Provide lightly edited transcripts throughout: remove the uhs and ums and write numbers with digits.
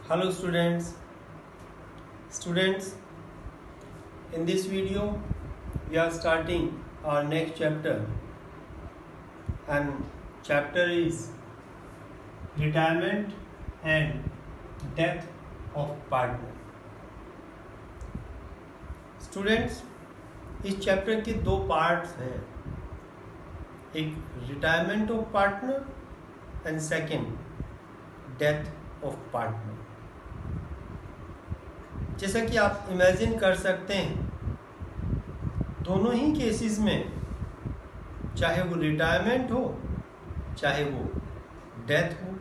Hello students, in this video we are starting our next chapter, and chapter is retirement and death of partner. Students, इस chapter के दो parts हैं, एक retirement of partner and second death of partner. जैसा कि आप imagine कर सकते हैं, दोनों ही केसेस में, चाहे वो रिटायरमेंट हो चाहे वो डेथ हो,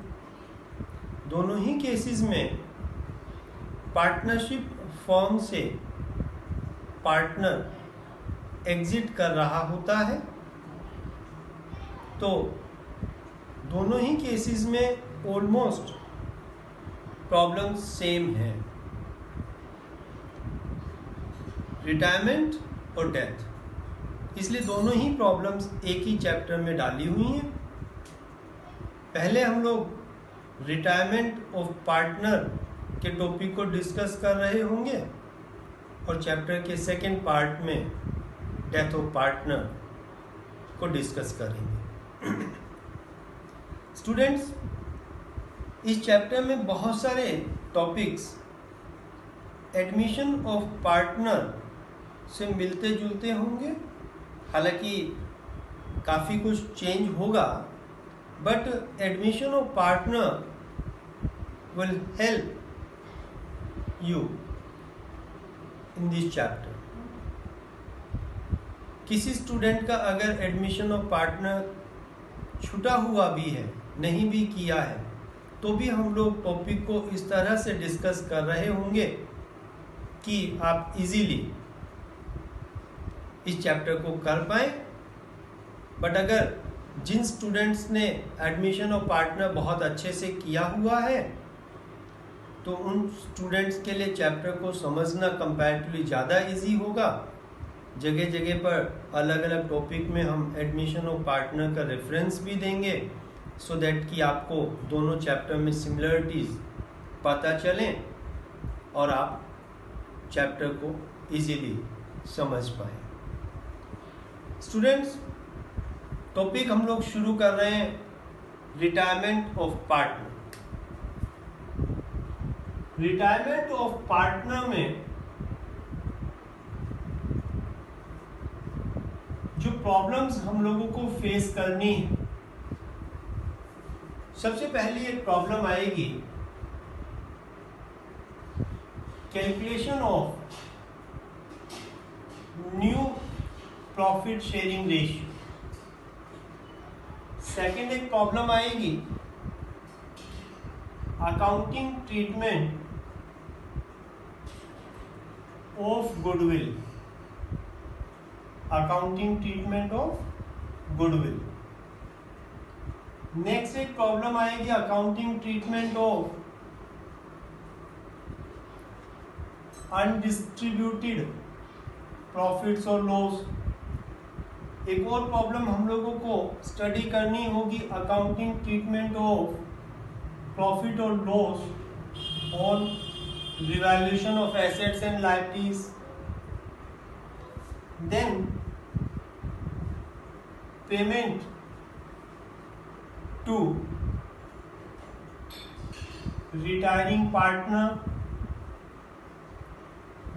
दोनों ही केसेस में पार्टनरशिप फॉर्म से पार्टनर एग्जिट कर रहा होता है। तो दोनों ही केसेस में ऑलमोस्ट प्रॉब्लम सेम है, रिटायरमेंट और डेथ। इसलिए दोनों ही प्रॉब्लम्स एक ही चैप्टर में डाली हुई हैं। पहले हम लोग रिटायरमेंट ऑफ पार्टनर के टॉपिक को डिस्कस कर रहे होंगे और चैप्टर के सेकंड पार्ट में डेथ ऑफ पार्टनर को डिस्कस करेंगे। स्टूडेंट्स, इस चैप्टर में बहुत सारे टॉपिक्स एडमिशन ऑफ पार्टनर से मिलते जुलते होंगे। हालांकि काफ़ी कुछ चेंज होगा, but admission of partner will help you in this chapter. किसी स्टूडेंट का अगर एडमिशन ऑफ पार्टनर छूटा हुआ भी है, नहीं भी किया है, तो भी हम लोग टॉपिक को इस तरह से डिस्कस कर रहे होंगे कि आप इजीली इस चैप्टर को कर पाए। बट अगर जिन स्टूडेंट्स ने एडमिशन ऑफ पार्टनर बहुत अच्छे से किया हुआ है, तो उन स्टूडेंट्स के लिए चैप्टर को समझना कंपैरेटिवली ज़्यादा इजी होगा। जगह जगह पर अलग अलग टॉपिक में हम एडमिशन ऑफ पार्टनर का रेफरेंस भी देंगे, सो दैट कि आपको दोनों चैप्टर में सिमिलरिटीज़ पता चलें और आप चैप्टर को इजीली समझ पाएँ। स्टूडेंट्स, टॉपिक हम लोग शुरू कर रहे हैं retirement of partner. Retirement of partner में जो प्रॉब्लम्स हम लोगों को फेस करनी है, सबसे पहली एक प्रॉब्लम आएगी calculation of new profit sharing ratio. Second एक प्रॉब्लम आएगी accounting treatment of goodwill. Accounting treatment of goodwill. Next एक प्रॉब्लम आएगी accounting treatment of undistributed profits और लॉस। एक और प्रॉब्लम हम लोगों को स्टडी करनी होगी अकाउंटिंग ट्रीटमेंट ऑफ प्रॉफिट और loss on revaluation of assets and liabilities. Then payment to retiring partner,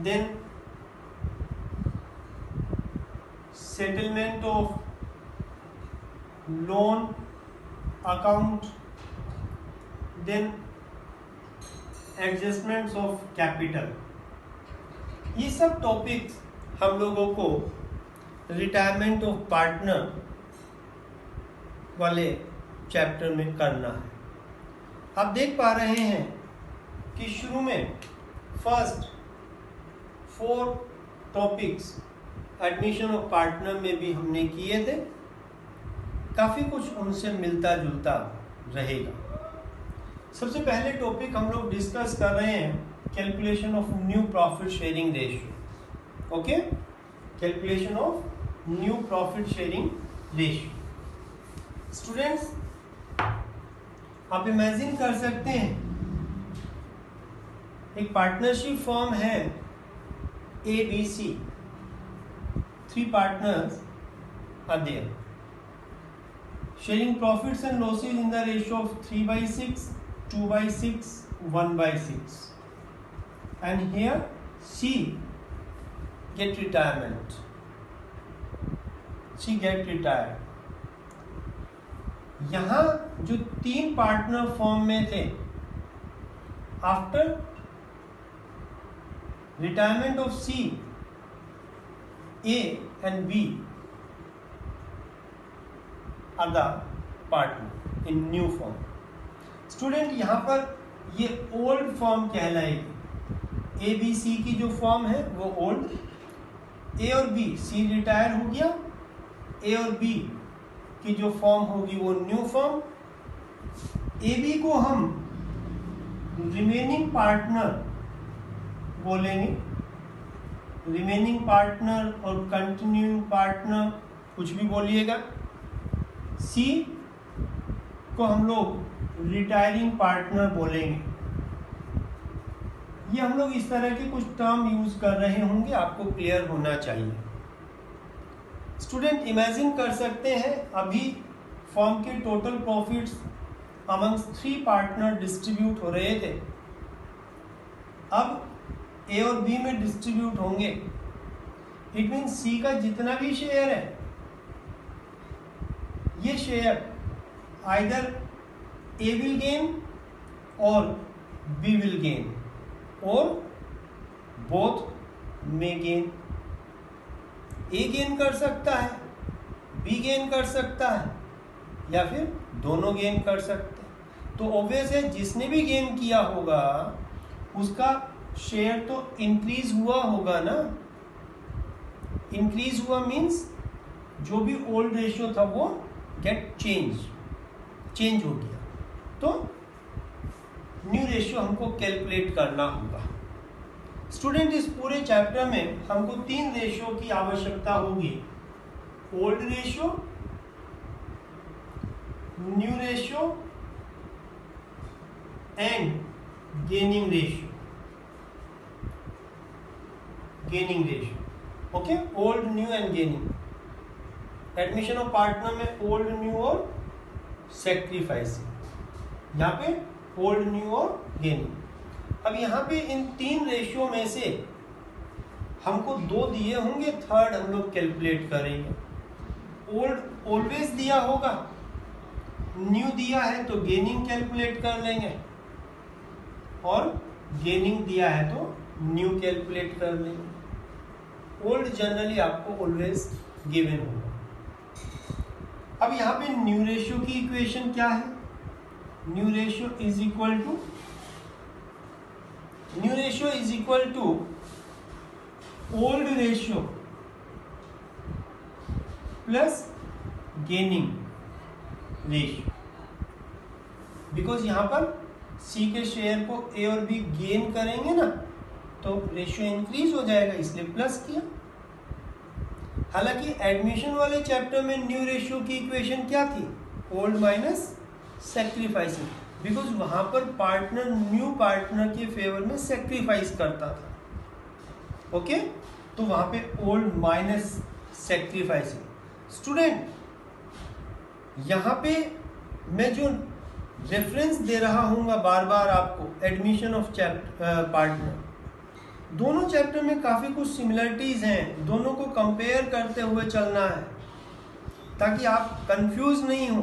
then settlement of loan account, then adjustments of capital। ये सब टॉपिक्स हम लोगों को रिटायरमेंट ऑफ पार्टनर वाले चैप्टर में करना है। आप देख पा रहे हैं कि शुरू में first 4 topics admission of partner में भी हमने किए थे। काफ़ी कुछ उनसे मिलता जुलता रहेगा। सबसे पहले टॉपिक हम लोग डिस्कस कर रहे हैं calculation of new profit sharing ratio. Okay, calculation of new profit sharing ratio. Students, आप इमेजिन कर सकते हैं एक पार्टनरशिप फॉर्म है ABC, 3 partners are there, sharing profits and losses in the ratio of 3/6, 2/6, 1/6, and here she get retirement. She get retired. यहाँ जो 3 partner form में थे, after retirement of C, A and B are the partner in new form. Student यहाँ पर ये old form कहलाएगी। A B C की जो फॉर्म है वो ओल्ड, A और B, C रिटायर हो गया, A और B की जो फॉर्म होगी वो न्यू फॉर्म। ए बी को हम रिमेनिंग पार्टनर बोलेंगे, रिमेनिंग पार्टनर और कंटिन्यूइंग पार्टनर कुछ भी बोलिएगा। सी को हम लोग रिटायरिंग पार्टनर बोलेंगे। ये हम लोग इस तरह के कुछ टर्म यूज कर रहे होंगे, आपको क्लियर होना चाहिए। स्टूडेंट इमेजिन कर सकते हैं अभी फॉर्म के total profits amongst 3 partner distribute हो रहे थे, अब ए और बी में डिस्ट्रीब्यूट होंगे। इट मीन सी का जितना भी शेयर है, ये share either A will gain और बी विल गेन और बोथ में गेन। ए गेन कर सकता है, बी गेन कर सकता है, या फिर दोनों गेन कर सकते हैं। तो ऑब्वियस है जिसने भी गेन किया होगा उसका शेयर तो इंक्रीज हुआ होगा ना। इंक्रीज हुआ मीन्स जो भी ओल्ड रेशियो था वो गेट चेंज हो गया, तो न्यू रेशियो हमको कैलकुलेट करना होगा। स्टूडेंट इस पूरे चैप्टर में हमको 3 रेशियो की आवश्यकता होगी, old ratio, new ratio and gaining ratio. Okay, old, new and gaining. Admission of partner में ओल्ड, न्यू और सैक्रिफाइसिंग, यहाँ पे ओल्ड, न्यू और गेनिंग। अब यहाँ पे इन 3 रेशियो में से हमको 2 दिए होंगे, थर्ड हम लोग कैलकुलेट करेंगे। ओल्ड ऑलवेज दिया होगा, न्यू दिया है तो गेनिंग कैलकुलेट कर लेंगे, और गेनिंग दिया है तो न्यू कैलकुलेट कर लेंगे। ओल्ड जनरली आपको ऑलवेज गिवन होगा। अब यहाँ पे न्यू रेशियो की इक्वेशन क्या है? New ratio is equal to old ratio plus gaining ratio. Because यहां पर सी के शेयर को ए और बी गेन करेंगे ना, तो रेशियो इंक्रीज हो जाएगा, इसलिए प्लस किया। हालांकि एडमिशन वाले चैप्टर में न्यू रेशियो की इक्वेशन क्या थी? ओल्ड माइनस सैक्रिफाइसिंग, बिकॉज वहां पर पार्टनर न्यू पार्टनर के फेवर में सैक्रिफाइस करता था। ओके, तो वहां पे ओल्ड माइनस सैक्रिफाइसिंग। स्टूडेंट यहाँ पे मैं जो रेफरेंस दे रहा हूँ बार बार आपको, एडमिशन ऑफ पार्टनर, दोनों चैप्टर में काफ़ी कुछ सिमिलरिटीज़ हैं, दोनों को कंपेयर करते हुए चलना है ताकि आप कंफ्यूज नहीं हो।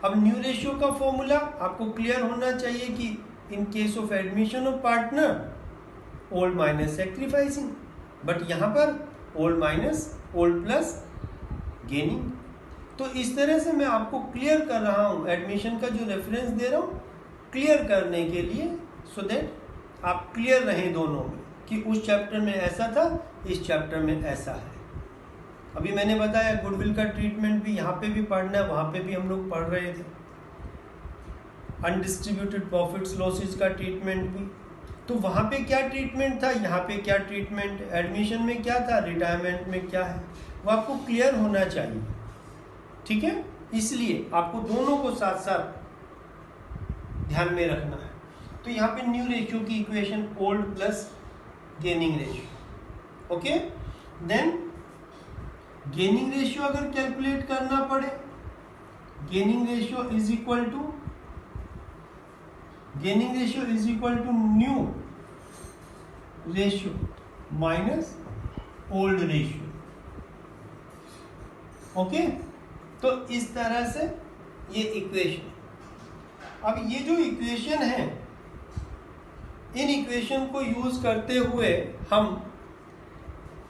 अब न्यू रेशियो का फॉर्मूला आपको क्लियर होना चाहिए कि in case of admission of partner old minus sacrificing, but यहाँ पर old minus old plus gaining. तो इस तरह से मैं आपको क्लियर कर रहा हूँ, एडमिशन का जो रेफरेंस दे रहा हूँ क्लियर करने के लिए, सो दैट आप क्लियर रहें दोनों में कि उस चैप्टर में ऐसा था, इस चैप्टर में ऐसा है। अभी मैंने बताया गुडविल का ट्रीटमेंट भी यहाँ पे भी पढ़ना है, वहाँ पे भी हम लोग पढ़ रहे थे। अनडिस्ट्रीब्यूटेड प्रॉफिट्स लॉसेस का ट्रीटमेंट भी, तो वहाँ पे क्या ट्रीटमेंट था, यहाँ पे क्या ट्रीटमेंट, एडमिशन में क्या था, रिटायरमेंट में क्या है, वो आपको क्लियर होना चाहिए। ठीक है, इसलिए आपको दोनों को साथ साथ ध्यान में रखना है। तो यहाँ पे न्यू रेशियो की equation old plus gaining ratio. Okay, then gaining ratio अगर कैलकुलेट करना पड़े, gaining ratio is equal to new ratio minus old ratio. Okay, तो इस तरह से ये इक्वेशन। अब ये जो इक्वेशन है, इन इक्वेशन को यूज करते हुए हम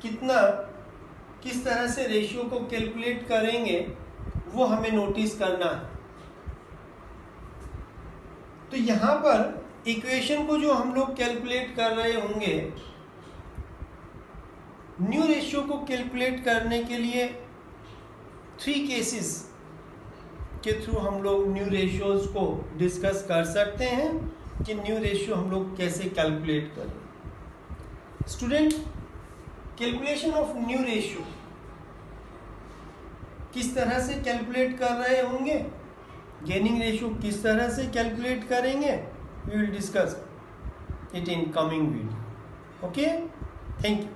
किस तरह से रेशियो को कैलकुलेट करेंगे वो हमें नोटिस करना है। तो यहां पर इक्वेशन को जो हम लोग कैलकुलेट कर रहे होंगे, न्यू रेशियो को कैलकुलेट करने के लिए 3 केसेस के थ्रू हम लोग न्यू रेशियोज को डिस्कस कर सकते हैं कि न्यू रेशियो हम लोग कैसे कैलकुलेट करें। Student, calculation of new ratio किस तरह से कैलकुलेट कर रहे होंगे, गेनिंग रेशियो किस तरह से कैलकुलेट करेंगे, we will discuss it in coming video. Okay, thank you.